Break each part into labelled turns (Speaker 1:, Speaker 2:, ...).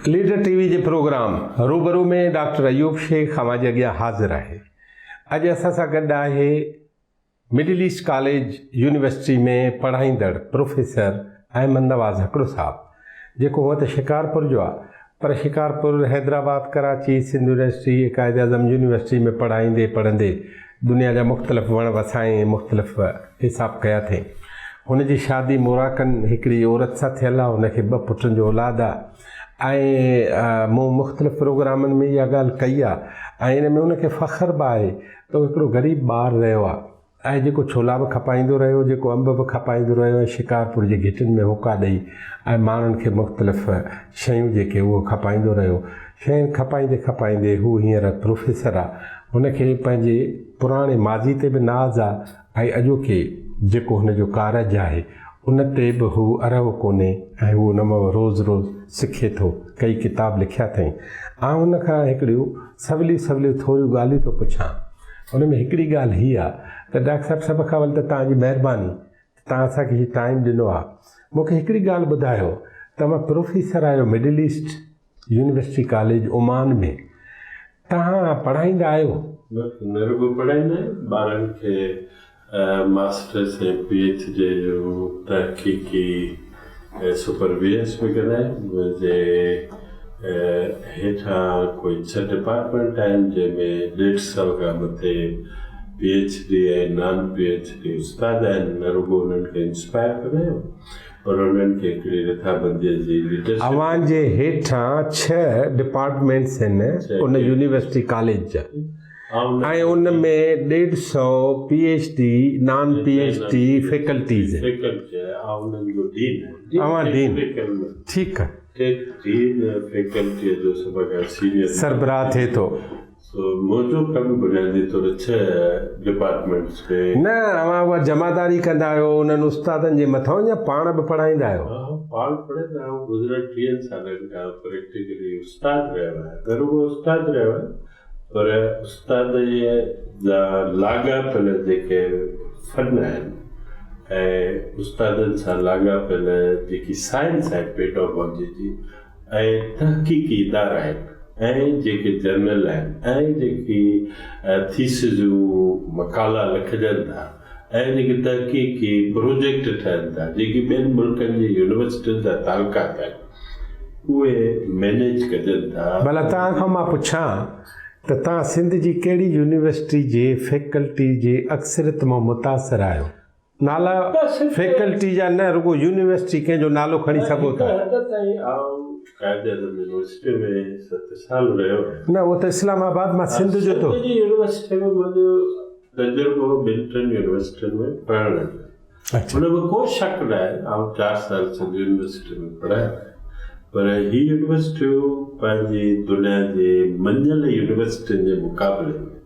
Speaker 1: Leader TV जे programme रूबरू में doctor Ayub Sheikh हमारे अॻियां हाज़िर आहे। अॼु असां सां गॾु आहे मिडिल ईस्ट कॉलेज यूनिवर्सिटी में पढ़ाईंदड़ प्रोफेसर अहमद नवाज़ हकड़ो साहब, जेको हूअं त शिकारपुर जो आहे, पर शिकारपुर, हैदराबाद, कराची, सिंध यूनिवर्सिटी, क़ाइद आज़म यूनिवर्सिटी में पढ़ाईंदे पढ़ंदे दुनिया जा मुख़्तलिफ़ वण वसाए मुख़्तलिफ़ हिसाब कया अथई। हुनजी शादी मोराकन हिकिड़ी औरत सां थियल आहे, हुनखे 2 पुटनि जो औलाद आहे। ऐं मूं मुख़्तलिफ़ प्रोग्रामनि में इहा ॻाल्हि कई आहे ऐं इन में उनखे फ़ख़्रु बि आहे त उहो हिकिड़ो ग़रीब ॿारु रहियो आहे ऐं जेको छोला बि खपाईंदो रहियो, जेको अंब बि खपाईंदो रहियो ऐं शिकारपुर जे घिटियुनि में हुका ॾेई ऐं माण्हुनि खे मुख़्तलिफ़ शयूं जेके उहो खपाईंदो रहियो। शयूं खपाईंदे खपाईंदे हू हींअर प्रोफेसर आहे। हुनखे पंहिंजे पुराणे माज़ी ते बि नाज़ आहे ऐं अॼोके जेको हुनजो कारज आहे उन ते बि हू अरव कोन्हे ऐं हू उन मां रोज़ु रोज़ु सिखे थो। कई किताब लिखिया अथई। ऐं हुन खां हिकिड़ियूं सवलियूं थोरियूं ॻाल्हियूं थो पुछां। हुन में हिकिड़ी ॻाल्हि हीअ आहे त डॉक्टर साहिबु सभ खां वधि त तव्हांजी महिरबानी, तव्हां असांखे हीउ टाइम ॾिनो आहे। मूंखे हिकिड़ी ॻाल्हि ॿुधायो, तव्हां प्रोफेसर आहियो middle east university college Oman में, तव्हां पढ़ाईंदा आहियो?
Speaker 2: न रुॻो पढ़ाईंदा आहियूं, ॿारनि खे मास्टर्स ऐं PhD जो तहक़ीक़ी सुपरविजन्स बि कंदा आहियूं। मुंहिंजे हेठां कोई 6 डिपार्टमेंट आहिनि जंहिंमें 150 खां मथे PhD ऐं नॉन PhD उस्ताद आहिनि। न रुॻो उन्हनि खे इंस्पायर कंदा आहियूं पर उन्हनि खे हिकिड़ी रिथाबंदीअ जी लीडरशिप।
Speaker 1: अव्हांजे हेठां 6 डिपार्टमेंट्स आहिनि उन यूनिवर्सिटी कॉलेज जा ऐं उन में 150 PhD नॉन PhD फैकल्टीज़
Speaker 2: उन्हनि जो डीन आहे।
Speaker 1: अव्हां डीन, ठीकु आहे,
Speaker 2: डीन फैकल्टीअ जो सभ खां सीनियर
Speaker 1: सरबराह थिए थो।
Speaker 2: मुंहिंजो कमु बुनियादी तौर 6 डिपार्टमेंट्स में
Speaker 1: न अव्हां उहा जमादारी कंदा आहियो उन्हनि उस्तादनि जे मथां या पाण बि पढ़ाईंदा आहियो?
Speaker 2: पाण पढ़ंदा आहियूं। गुज़िरियल 30 सालनि खां प्रैक्टिकली उस्ताद रहियो आहे। न रुॻो उस्ताद रहियो आहे पर उस्ताद जा लाॻापियल जेके फ़न आहिनि ऐं उस्तादनि सां लाॻापियल जेकी साइंस आहे पेडोगॉजी जी ऐं तहक़ीक़ी इदारा आहिनि ऐं जेके जर्नल आहिनि ऐं जेकी थीसिसूं मकाला लिखजनि था ऐं जेके तहक़ीक़ी प्रोजेक्ट ठहनि था, जेकी ॿियनि मुल्कनि जी यूनिवर्सिटियुनि जा तालुकात आहिनि, उहे मैनेज कजनि था।
Speaker 1: भला तव्हां खां मां पुछां त तव्हां सिंध जी कहिड़ी यूनिवर्सिटी जे फैकल्टी जे अक्सरियत मां मुतासिर आहियो? नाला फैकल्टी जा न रुॻो यूनिवर्सिटी कंहिंजो नालो खणी सघो था?
Speaker 2: क़ाइद आज़म यूनिवर्सिटी में 7 साल रहियो आहे।
Speaker 1: न उहो त इस्लामाबाद मां सिंध जो तो।
Speaker 2: यूनिवर्सिटी में मुंहिंजो तजुर्बो 2 यूनिवर्सिटियुनि में पढ़ण जो। हुन में को शक न आहे, 4 साल सिंध यूनिवर्सिटी में पढ़ायो आहे पर ही यूनिवर्सिटियूं पंहिंजी दुनिया जे मञियल यूनिवर्सिटियुनि जे मुक़ाबले में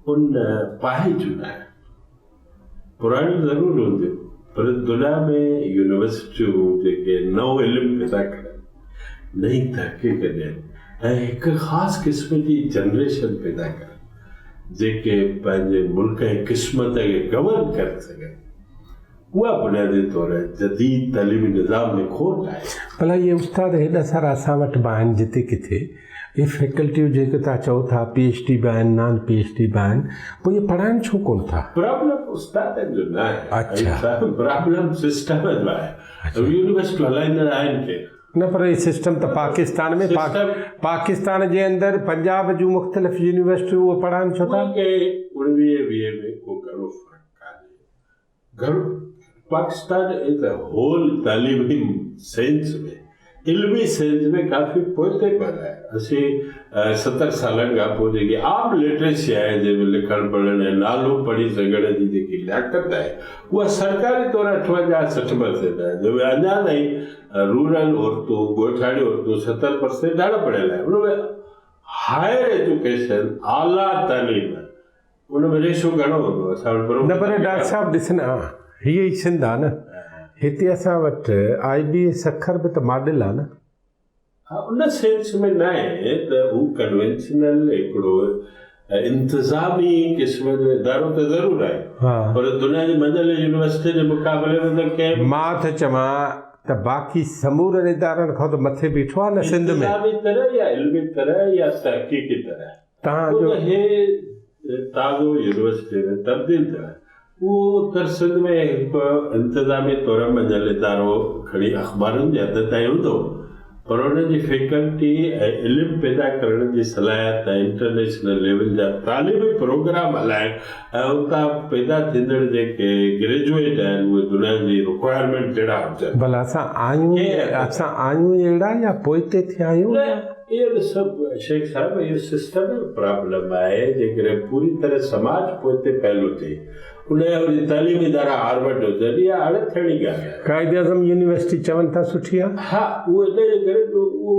Speaker 2: उन पाए चुना आहिनि। पुराणियूं ज़रूरु हूंदियूं पर दुनिया में यूनिवर्सिटियूं जेके नओं इल्मु पैदा कनि, नई तहक़ीक़ ॾियनि ऐं हिकु ख़ासि क़िस्म जी जनरेशन पैदा कनि जेके पंहिंजे मुल्क ऐं क़िस्मत खे गवर्न करे सघनि, उहा बुनियादी तौर जदीद तइलीमी निज़ाम में खोट आहे।
Speaker 1: भला इहे उस्ताद हेॾा सारा असां वटि बि आहिनि जिते किथे इहे फैकल्टियूं जेके तव्हां चओ था PhD बि आहिनि, नॉन PhD बि आहिनि, पोइ इहे पढ़ाइनि छो कोन था?
Speaker 2: प्रॉब्लम उस्तादनि जो न आहे।
Speaker 1: अच्छा,
Speaker 2: प्रॉब्लम सिस्टम जो आहे। यूनिवर्सिटियूं हलाईंदड़ आहिनि के
Speaker 1: न, पर इहे सिस्टम त पाकिस्तान में पाकिस्तान जे अंदरि पंजाब जूं मुख़्तलिफ़ यूनिवर्सिटियूं उहे पढ़ाइनि छो था?
Speaker 2: 19-20 में को घणो फ़र्क़ु कान्हे। घणो पाकिस्तान इज़ अ होल तालीमी सेंस में, इल्मी सेंस में काफ़ी पोइते पर आहे। असीं 70 सालनि खां पोइ जेकी आम लिटरेसी आहे, जंहिंमें लिखणु पढ़णु ऐं नालो पढ़ी सघण जी जेकी लियाकत आहे, उहा सरकारी तौर 58-60% आहे। जंहिंमें अञा ताईं रूरल औरतूं, ॻोठाणी औरतूं 70% ॾाढा पढ़ियल आहिनि। उनमें हायर एजुकेशन, आला तालीम, उनमें रेशो घणो हूंदो आहे।
Speaker 1: न, पर डॉक्टर साहिबु ॾिस न, हीअ ई सिंध आहे न, हिते असां वटि IBS अखर बि त मॉडल आहे न।
Speaker 2: उन सेंस में न आहे त हू कन्वेंशनल हिकिड़ो इंतिज़ामी क़िस्म जो इदारो त ज़रूरु आहे पर दुनिया जी मञियल यूनिवर्सिटी जे मुक़ाबले में त कंहिं
Speaker 1: मां त चवां त बाक़ी समूरनि इदारनि खां त मथे बीठो आहे न सिंध में
Speaker 2: इंतज़ामी तरह या इल्मी तरह या तहक़ीक़ी तरह
Speaker 1: तव्हांजो
Speaker 2: ताज़ो यूनिवर्सिटी में तब्दील थियो आहे। उहो उत्तर सिंध में हिकु इंतज़ामी तौर मञियल इदारो खणी अख़बारुनि जे हद ताईं हूंदो, पर हुनजी फैकल्टी ऐं इल्मु पैदा करण जी सलाहियत ऐं इंटरनेशनल लेवल जा तालीमी प्रोग्राम हलाइण ऐं उतां पैदा थींदड़ जेके ग्रेजुएट आहिनि उहे दुनिया जी रिक्वायरमेंट जहिड़ा हुजनि।
Speaker 1: भला असां आहियूं अहिड़ा या पोइते थिया आहियूं?
Speaker 2: इहो सभु शेख साहिब इहो सिस्टम जो प्रॉब्लम आहे। जेकॾहिं पूरी तरह समाज पोइते फैलो थिए, उनजा वरी तालीमी इदारा हार्वर्ड हुजनि, इहा हाणे थियणी ॻाल्हि आहे।
Speaker 1: क़ाइदे आज़म यूनिवर्सिटी चवनि था सुठी आहे।
Speaker 2: हा, उहो इन जे करे उहो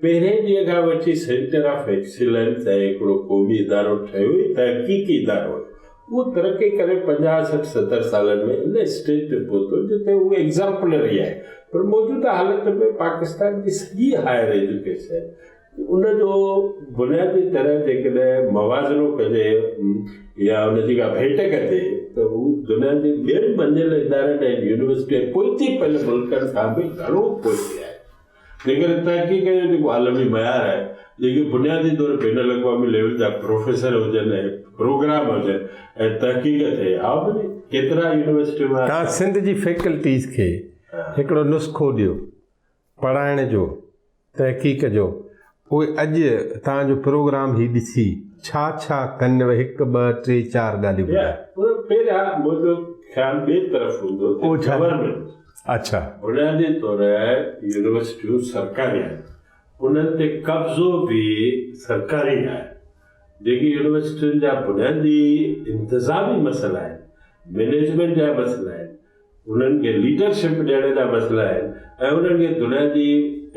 Speaker 2: पहिरें ॾींहं खां वठी सेंटर ऑफ एक्सीलेंस ऐं हिकिड़ो क़ौमी इदारो ठहियो ई तहक़ीक़ी इदारो हुयो। उहो तरक़ी करे 50, 60, 70 सालनि में इन स्टेज ते पहुतो जिते उहो एग्ज़ाम्पलरी आहे। पर मौजूदा हालत में पाकिस्तान जी सॼी हायर एजुकेशन उनजो बुनियादी तरह जेकॾहिं मवाज़नो कजे या उनजी का भेट कजे त हू दुनिया जे ॿियनि मंझिल इदारनि ऐं यूनिवर्सिटी पोइती पयल मुल्कनि खां बि घणो पोइते आहे। जेकर तहक़ीक़ जो जेको आलमी मयार आहे, जेके बुनियादी तौर बेन अल-अक़वामी लेवल जा प्रोफेसर हुजनि ऐं प्रोग्राम हुजनि ऐं तहक़ीक़ थिए, हा भले केतिरा यूनिवर्सिटी में
Speaker 1: तव्हां सिंध जी फैकल्टीज़ खे हिकिड़ो नुस्ख़ो ॾियो पढ़ाइण जो, तहक़ीक़ जो। उहे अॼु तव्हांजो प्रोग्राम ई ॾिसी छा छा कनि, 1, 2, 3, 4 ॻाल्हियूं ॿुधायो।
Speaker 2: पहिरियां मुंहिंजो ख़्यालु ॿिए तरफ़ हूंदो, गवर्नमेंट।
Speaker 1: अच्छा,
Speaker 2: बुनियादी तौर यूनिवर्सिटियूं सरकारी आहिनि, उन्हनि ते कब्ज़ो बि सरकारी आहे। जेकी यूनिवर्सिटियुनि जा बुनियादी इंतिज़ामी मसइला आहिनि, मैनेजमेंट जा मसइला आहिनि, उन्हनि खे लीडरशिप ॾियण जा मसइला आहिनि ऐं उन्हनि खे दुनिया जी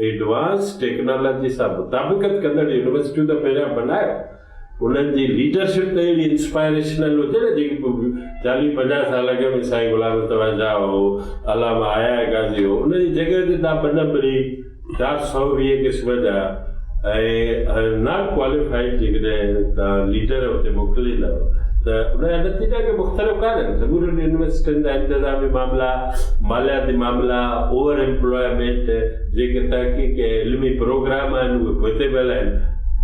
Speaker 2: एडवांस टेक्नोलॉजी सां मुताबिक़त कंदड़ यूनिवर्सिटियूं त पहिरियां बनायो। उन्हनि जी लीडरशिप त अहिड़ी इंस्पायरेशनल हुजे न, जेकी 40-50 साल अॻे में साईं गुलाम मुस्तफ़ा शाह हो, अलामा आया गाज़ी हो, उनजी जॻह ते तव्हां 2 नंबरी 420 क़िस्म जा ऐं नॉन क्वालिफाइड जेकॾहिं तव्हां लीडर हुते मोकिलींदव त उनजा नतीजा के मुख़्तलिफ़ कान्हनि। समूरनि यूनिवर्सिटियुनि जा इंतिज़ामी मामला, मालियाती मामला, ओवर एम्प्लॉयमेंट, जेके तहक़ीक़ इल्मी प्रोग्राम आहिनि उहे पोइते पियल आहिनि।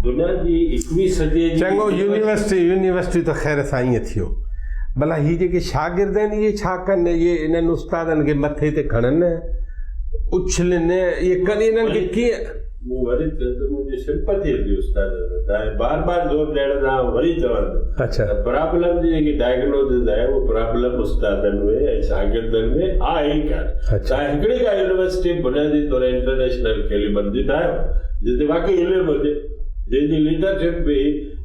Speaker 2: दुनिया जी 21वीं सदी
Speaker 1: चङो यूनिवर्सिटी त ख़ैर सां ईअं थियो। भला हीअ जेके शागिर्द आहिनि इहे छा कनि? इहे इन्हनि उस्तादनि खे मथे ते खणनि, उछलनि, इहे कनि, इन्हनि खे कीअं?
Speaker 2: मूं वरी मुंहिंजी सिंपथी हूंदी उस्तादनि बार ज़ोर ॾियण सां वरी चवंदुमि।
Speaker 1: अच्छा,
Speaker 2: प्रॉब्लम जी जेकी डायग्नोसिस आहे उहो प्रॉब्लम उस्तादनि में ऐं शागिर्दनि में आहे ई कान। तव्हां हिकिड़ी का यूनिवर्सिटी बुनियादी तौर इंटरनेशनल कैलिबर जी ठाहियो जिते वाक़ई इल्मु हुजे, जंहिंजी लीडरशिप बि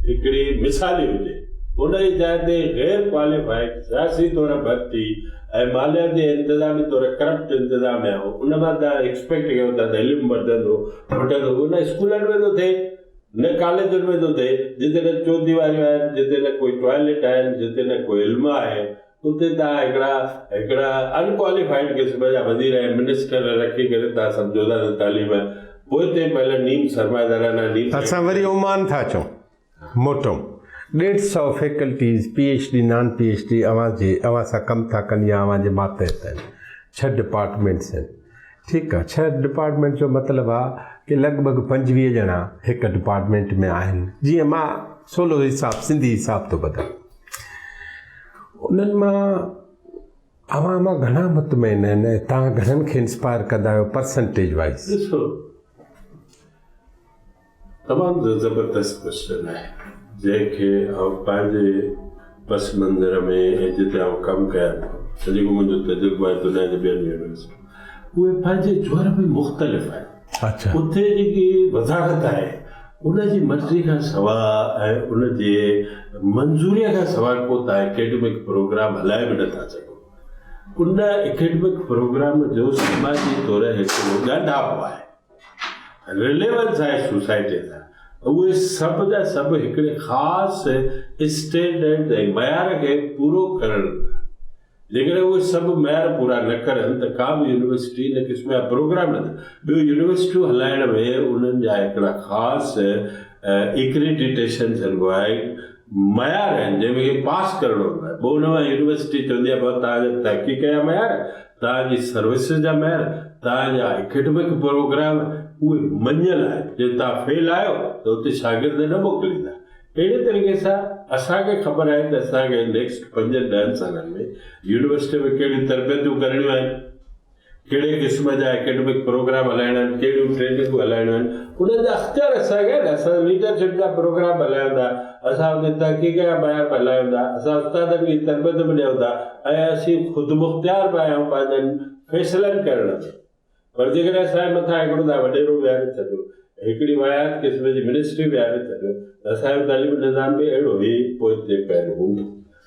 Speaker 2: हिकिड़ी मिसाली हुजे, उन जी जाइ ते गैर क्वालिफाइड सियासी तौर भर्ती ऐं मालियाती इंतिज़ामी तौर करप्ट इंतिज़ाम आहे, उन मां तव्हां एक्सपेक्ट कयो था त इल्मु वधंदो। उन स्कूलनि में थो थिए, न कॉलेजनि में थो थिए, जिते न चौधीवारियूं आहिनि, जिते न कोई टॉयलेट आहिनि, जिते न कोई इल्मु आहे, उते तव्हां हिकिड़ा अनक्वालिफाइड क़िस्म जा वज़ीर ऐं मिनिस्टर रखी करे तव्हां सम्झो था त तालीम पोइते पहले नीम सरमाएदाराना नीम। असां
Speaker 1: वरी ओमान था अचूं, मोटूं 150 फैकल्टीज़, PhD, नॉन PhD अवां सां कमु था कनि या अवां जे मातहत आहिनि। 6 डिपार्टमेंट्स आहिनि। ठीकु आहे, 6 डिपार्टमेंट जो मतिलबु आहे कि लॻभॻि 25 ॼणा हिकु डिपार्टमेंट में आहिनि। जीअं मां सोलो हिसाब सिंधी हिसाब थो ॿुधायां, उन्हनि मां अवां मां घणा मुतमइन आहिनि? तव्हां घणनि खे इंस्पायर कंदा आहियो परसेंटेज वाइज़?
Speaker 2: ॾिसो, तमामु ज़बरदस्त क्वेश्चन आहे जंहिंखे आउं पंहिंजे पस मंज़र में ऐं जिते आउं कमु कयां थो, जेको मुंहिंजो तजुर्बो आहे दुनिया जे ॿियनि यूनिवर्सिटी, उहे पंहिंजे जोर में मुख़्तलिफ़ आहिनि।
Speaker 1: अच्छा,
Speaker 2: उते जेकी वज़ारत आहे उनजी मर्ज़ी खां सवाइ ऐं उनजे मंज़ूरीअ खां सवाइ को तव्हां एकेडमिक प्रोग्राम हलाए बि नथा सघो। उन एकेडमिक प्रोग्राम जो समाजी तौर हिकिड़ो ॻंढापो आहे, रिलेवेंस आहे सोसाइटी सां। उहे सभु जा सभु हिकिड़े ख़ासि स्टैंडर्ड ऐं मयार खे पूरो करणु। जेकॾहिं उहे सभु मयार पूरा न करनि त का बि यूनिवर्सिटी इन क़िस्म जा प्रोग्राम न थियनि। ॿियो यूनिवर्सिटियूं हलाइण में उन्हनि जा हिकिड़ा ख़ासि एक्रेडिटेशन चइबो आहे, मयार आहिनि जंहिंमें पास करणो हूंदो आहे। बहु नवां यूनिवर्सिटी चवंदी आहे भाउ तव्हांजा तहक़ीक़ जा मयार, तव्हांजी सर्विसिस जा मयार, तव्हांजा एकेडमिक प्रोग्राम उहे मञियल आहे। जे तव्हां फेल आहियो त उते शागिर्द न मोकिलींदा। अहिड़े तरीक़े सां असांखे ख़बर आहे त असांखे नेक्स्ट 5-10 सालनि में यूनिवर्सिटी में कहिड़ियूं तरबियतूं करणियूं आहिनि, कहिड़े क़िस्म जा एकेडमिक प्रोग्राम हलाइणा आहिनि, कहिड़ियूं ट्रेनिंगूं हलाइणियूं आहिनि, उन्हनि जा अख़्तियार असांखे आहिनि। असां लीडरशिप जा प्रोग्राम हलायूं था, असां हुते तहक़ीक़ जा मयार हलायूं था, असां उस्तादनि खे तरबियत बि ॾियूं था ऐं असीं ख़ुदि मुख़्तियार बि आहियूं पंहिंजनि फ़ैसिलनि करण में। पर जेकॾहिं असांजे मथां हिकिड़ो तव्हां वॾेरो विहारे छॾियो, हिकिड़ी वायात क़िस्म जी मिनिस्ट्री विहारे छॾियो, त असांजो तालीमी निज़ाम बि अहिड़ो ई पोइ ते पहिरियों हूंदो।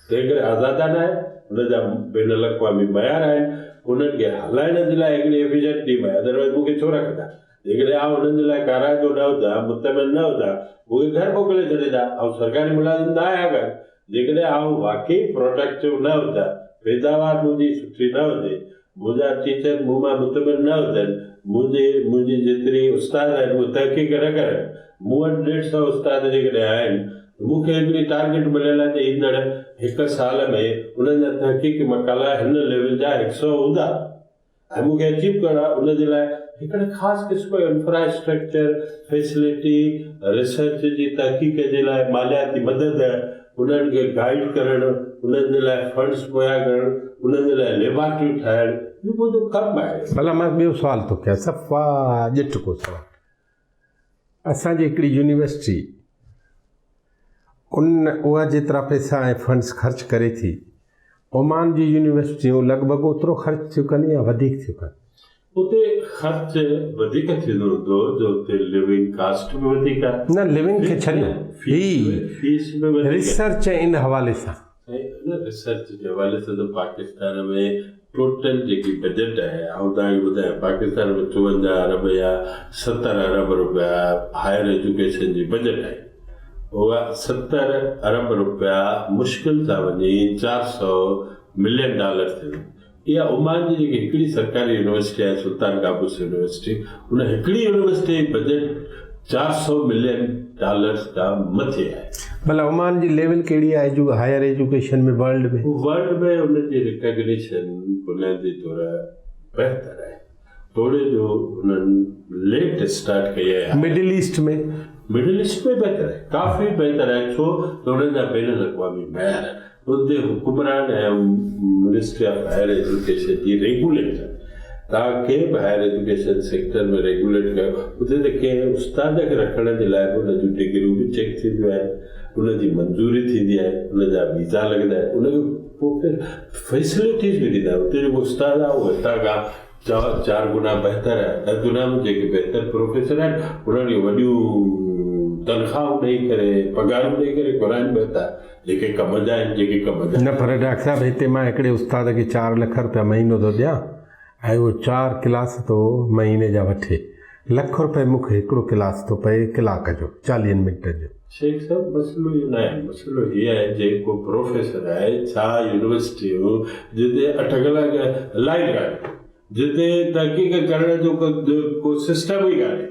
Speaker 2: तंहिं करे आज़ादाना आहे, हुनजा बेन अल-अक़वामी मयार आहिनि, उन्हनि खे हलाइण जे लाइ हिकिड़ी एफिशिएंट टीम आहे। अदरवाइज़ मूंखे छो रखंदा? जेकॾहिं आउं हुननि जे लाइ काराइतो न हुजां, मुतमिन न हुजां, मूंखे घर मोकिले छॾींदा। ऐं सरकारी मुलाज़िम न आहियां घर। जेकॾहिं आउं वाक़ई प्रोडक्टिव न हुजां, पैदावार मुंहिंजी सुठी न हुजे, मुंहिंजा टीचर मूं मां मुतमिन न हुजनि, मुंहिंजी जेतिरी उस्ताद आहिनि उहे तहक़ीक़ न करनि, मूं वटि 150 उस्ताद जेकॾहिं आहिनि, मूंखे हिकिड़ी टारगेट मिलियल आहे त ईंदड़ 1 साल में उन्हनि जा तहक़ीक़ मकाला हिन लेवल जा 100 हूंदा ऐं मूंखे अचीव करणा। उनजे लाइ हिकिड़े ख़ासि क़िस्म जो इंफ्रास्ट्रक्चर, फैसिलिटी, रिसर्च जी तहक़ीक़ जे लाइ मालियाती मदद, उन्हनि खे गाइड करणु, उन्हनि जे लाइ फंड्स मुहैया करणु, उन्हनि जे लाइ लेबॉरेटरियूं ठाहिणु, इहो मुंहिंजो कमु आहे।
Speaker 1: भला मां ॿियो सुवालु थो कयां, सफ़ा ॼिटको सुवालु। असांजी हिकिड़ी यूनिवर्सिटी उहा जेतिरा पैसा ऐं फंड्स ख़र्च करे थी, ओमान जी यूनिवर्सिटियूं लॻभॻि ओतिरो ख़र्च थियूं कनि या वधीक थियूं कनि?
Speaker 2: उते ख़र्च वधीक थींदो हूंदो जो उते लिविंग कास्ट बि वधीक आहे।
Speaker 1: न, लिविंग खे छॾियो,
Speaker 2: फीस में वधीक।
Speaker 1: रिसर्च ऐं इन हवाले सां
Speaker 2: रिसर्च जे हवाले सां त पाकिस्तान में टोटल जेकी बजट आहे, आउं तव्हांखे ॿुधायां, पाकिस्तान में 54 अरब या 70 अरब रुपया हायर एजुकेशन जी बजट आहे। उहा 70 अरब रुपया मुश्किल सां वञी $400 मिलियन थियनि। इहा ओमान जी जेकी हिकिड़ी सरकारी यूनिवर्सिटी आहे, सुल्तान काबूस यूनिवर्सिटी, उन हिकिड़ी यूनिवर्सिटी जी बजट $400 मिलियन खां मथे आहे।
Speaker 1: भला ओमान जी लेवल कहिड़ी आहे हायर एजुकेशन में वर्ल्ड में?
Speaker 2: वर्ल्ड में उनजी रिकग्निशन बुनियादी तौर बहितर आहे। थोरे जो हुननि लेट स्टार्ट कई आहे।
Speaker 1: मिडिल ईस्ट में
Speaker 2: बहितर आहे, काफ़ी बहितर आहे, छो त हुननि जा बेन अल-अक़वामी मयार आहिनि। उते हुकुमरान ऐं मिनिस्ट्री ऑफ हायर एजुकेशन जी रेगुलेटर, तव्हां कंहिं बि हायर एजुकेशन सेक्टर में रेगुलेट कयो, उते त कंहिं उस्ताद खे रखण जे लाइ उन जूं डिग्रियूं बि चेक थींदियूं आहिनि, उनजी मंज़ूरी थींदी आहे, उनजा वीज़ा लॻंदा आहिनि, उनखे पोइ फैसिलिटीज़ बि ॾींदा आहिनि। उते जेको उस्ताद आहे उहो हितां खां 4 गुना बहितर आहे। दुनिया में जेके बहितर प्रोफेसर आहिनि उन्हनि खे वॾियूं तनख़्वाहूं ॾेई करे, पघारूं ॾेई करे घुराइनि पिया था, जेके कम जा आहिनि, जेके कम जा
Speaker 1: न। पर डॉक्टर साहिबु, हिते मां हिकिड़े उस्ताद खे 4 लख रुपया महीनो थो ॾियां ऐं उहो 4 क्लास थो महीने जा वठे। ₹1,00,000 मूंखे हिकिड़ो क्लास थो पए कलाक जो, 40 मिंट जो।
Speaker 2: शेख साहब, मसइलो इहो न आहे। मसइलो हीअ आहे, जेको प्रोफेसर आहे, छा यूनिवर्सिटियूं जिते 8 कलाक लाइट कान्हे, जिते तहक़ीक़ करण जो को सिस्टम ई कान्हे,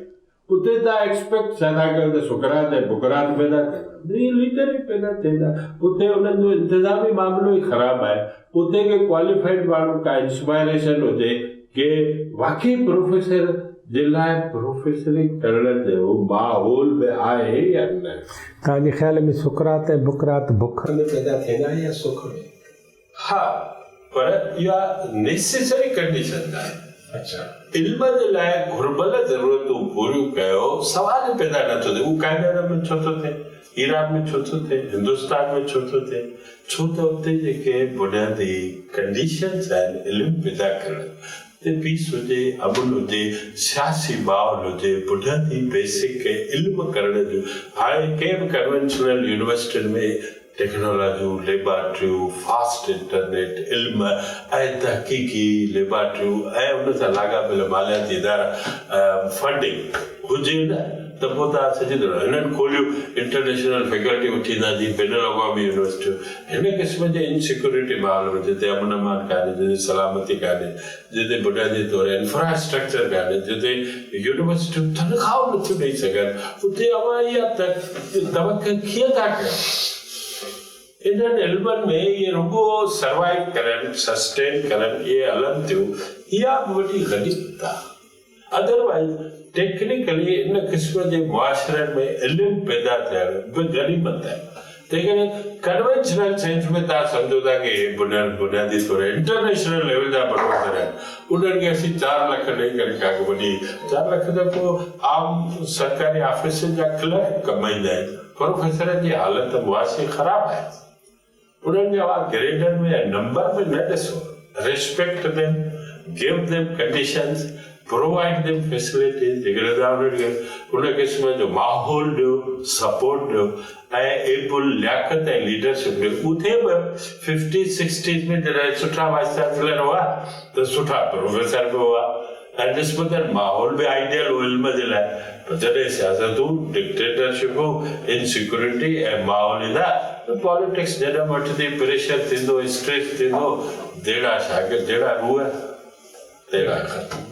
Speaker 2: उते तव्हां एक्सपेक्ट छा था कयो त सुकरात ऐं बुकरात पैदा थींदा, लीडर ई पैदा थींदा। उते उन्हनि जो इंतिज़ामी मामिलो ई ख़राबु आहे। उते के क्वालिफाइड माण्हू, का इंस्पायरेशन हुजे के वाक़ई प्रोफेसर जे लाइ प्रोफेसरी करण जो माहौल बि आहे या न?
Speaker 1: तव्हांजे ख़्याल में सुकरात ऐं बुकरात बुख
Speaker 2: में पैदा थींदा या सुख में? हा, पर इहा नेसेसरी कंडीशन आहे। अच्छा, इल्म जे लाइ घुर्बल ज़रूरतूं पूरियूं कयो, सवाल पैदा नथो थिए। उहो काइदे अरब में छो थो थिए, ईरान में छो थो थिए, हिंदुस्तान में छो थो थिए? छो त उते जेके बुनियादी कंडीशन्स आहिनि इल्म पैदा करण, उते पीस हुजे, अमन हुजे, सियासी माहौल हुजे, बुनियादी बेसिक इल्म करण जो। हाणे कंहिं बि कन्वेंशनल यूनिवर्सिटियुनि में टेक्नोलॉजियूं, लेबॉरेटरियूं, फास्ट इंटरनेट, इल्म ऐं तहक़ीक़ी लेबॉरेटरियूं ऐं उन सां लाॻापियल मालियाती इदारा फंडिंग हुजे न, त पोइ तव्हां सॼी तरह हिननि खोलियूं इंटरनेशनल फैकल्टी वठींदा जी, बेन अल-अक़वामी यूनिवर्सिटियूं। हिन क़िस्म जे इनसिक्योरिटी माहौल में जिते अमन अमान कान्हे, जिते सलामती कान्हे, जिते बुनियादी तौर इंफ्रास्ट्रक्चर कान्हे, जिते यूनिवर्सिटियूं तनख़्वाहूं नथियूं ॾेई सघनि, उते अवां इहा तवक़ो कीअं था कयो? इन्हनि इल्मनि में ये रुगो सर्वाइव करनि सस्टेन करनि ये हलनि थियूं इहा बि वॾी ग़नीमत आहे अदरवाइज़ टेक्निकली इन क़िस्म जे मुआशरनि में इल्मु पैदा थियण बि ग़नीमत आहे तंहिं करे कन्वेंशनल सेंस में तव्हां सम्झो था कि बुनियादी तौर इंटरनेशनल लेवल जा प्रोफेसर आहिनि उन्हनि खे असीं 4 लाख ॾेई करे का वॾी 4 लाख त पोइ आम सरकारी ऑफिस जा क्लर्क कमाईंदा आहिनि प्रोफेसरनि जी हालत मुआशी ख़राबु आहे उन्हनि जा ग्रेडनि में नंबर में न ॾिसो respect them give them conditions provide them facilities जेकॾहिं तव्हां उन्हनि खे उन क़िस्म जो माहौल ॾियो सपोर्ट ॾियो ऐं एबल लियाकत ऐं लीडरशिप ॾियो उते बि 50-60 में जॾहिं सुठा वाइस चांसलर हुआ त सुठा प्रोफेसर बि हुआ ऐं निस्बतन माहौल बि आइडियल हो इल्म जे लाइ पर जॾहिं सियासतूं डिक्टेटरशिपूं इनसिक्योरिटी ऐं माहौल ईंदा त पॉलिटिक्स जॾहिं वठंदी प्रेशर थींदो स्ट्रेस थींदो जहिड़ा शागिर्द जहिड़ा रूह तहिड़ा ख़तमु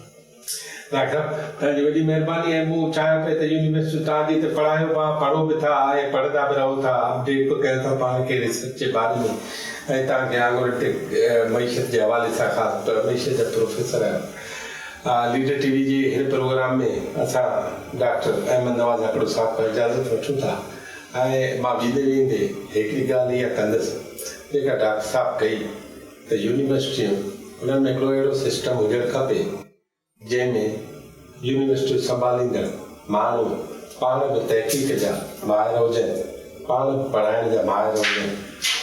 Speaker 1: डॉक्टर तव्हांजी वॾी महिरबानी आहे मूं चाहियां पियो त यूनिवर्सिटी तव्हांजी त पढ़ायो पिया पढ़ो बि था ऐं पढ़ंदा बि रहो था अपडेट बि कयो था पाण खे रिसर्च जे बारे में ऐं तव्हांखे आंगुर मईशत जे हवाले सां ख़ासि तौर मईशत जा प्रोफेसर आहियो लीडर टीवी जे हिन प्रोग्राम में असां डॉक्टर अहमद नवाज़ हिकिड़ो साहब खां इजाज़त वठूं था ऐं मां वेंदे वेंदे हिकिड़ी ॻाल्हि इहा कंदुसि जेका डॉक्टर साहब कई त यूनिवर्सिटियूं उन्हनि में हिकिड़ो अहिड़ो सिस्टम हुजणु खपे जंहिंमें यूनिवर्सिटियूं संभालींदड़ माण्हू पाण बि तहक़ीक़ जा माहिर हुजनि पाण बि पढ़ाइण जा माहिर हुजनि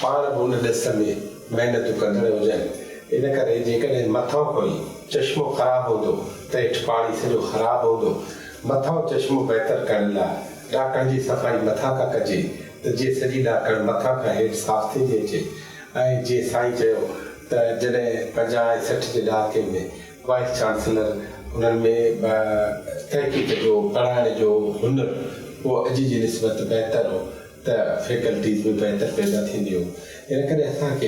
Speaker 1: पाण बि उन ॾिस में महिनतूं कंदड़ हुजनि इन करे जेकॾहिं मथां कोई चश्मो ख़राबु हूंदो त हेठि पाणी सॼो ख़राबु हूंदो मथां चश्मो बहितर करण लाइ ॾाकण जी सफ़ाई मथां खां कजे त जीअं सॼी ॾाकण मथां खां हेठि साफ़ थींदी अचे ऐं जीअं साईं चयो त जॾहिं 50-60 जे ॾहाके में वाइस चांसलर उन्हनि में तहक़ीक़ जो पढ़ाइण जो हुनर उहो अॼु जी निस्बत बहितर हो त फैकल्टीज़ बि बहितर पैदा थींदियूं इन करे असांखे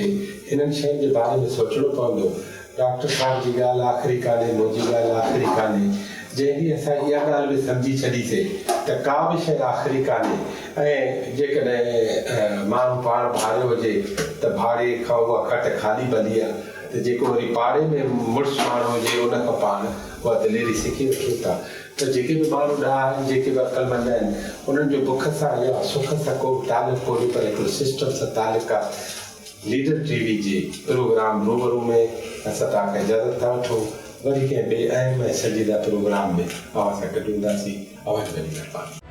Speaker 1: हिननि शयुनि जे बारे में सोचणो पवंदो डॉक्टर साहिब जी ॻाल्हि आख़िरी कान्हे मुंहिंजी ॻाल्हि आख़िरी कान्हे जंहिं ॾींहुं असां इहा ॻाल्हि बि सम्झी छॾीसीं त का बि शइ आख़िरी कान्हे ऐं जेकॾहिं माण्हू पाण भाड़ियो हुजे त भाड़े खां उहा खट ख़ाली भली आहे त जेको वरी पाड़े में मुड़ुसु माण्हू हुजे उन खां पाण उहा दिलेरी सिखी वठूं था त जेके बि माण्हू ॾाढा आहिनि जेके बि अक़लमंद आहिनि उन्हनि जो बुख सां या सुख सां को बि तालुक कोन्हे पर हिकिड़ो सिस्टम सां तालुक आहे लीडर टीवी जे प्रोग्राम रूबरू में असां तव्हांखे इजाज़त था वठूं वरी कंहिं ॿिए अहम ऐं संजीदा प्रोग्राम में अवां सां गॾु हूंदासीं अवां जी वॾी महिरबानी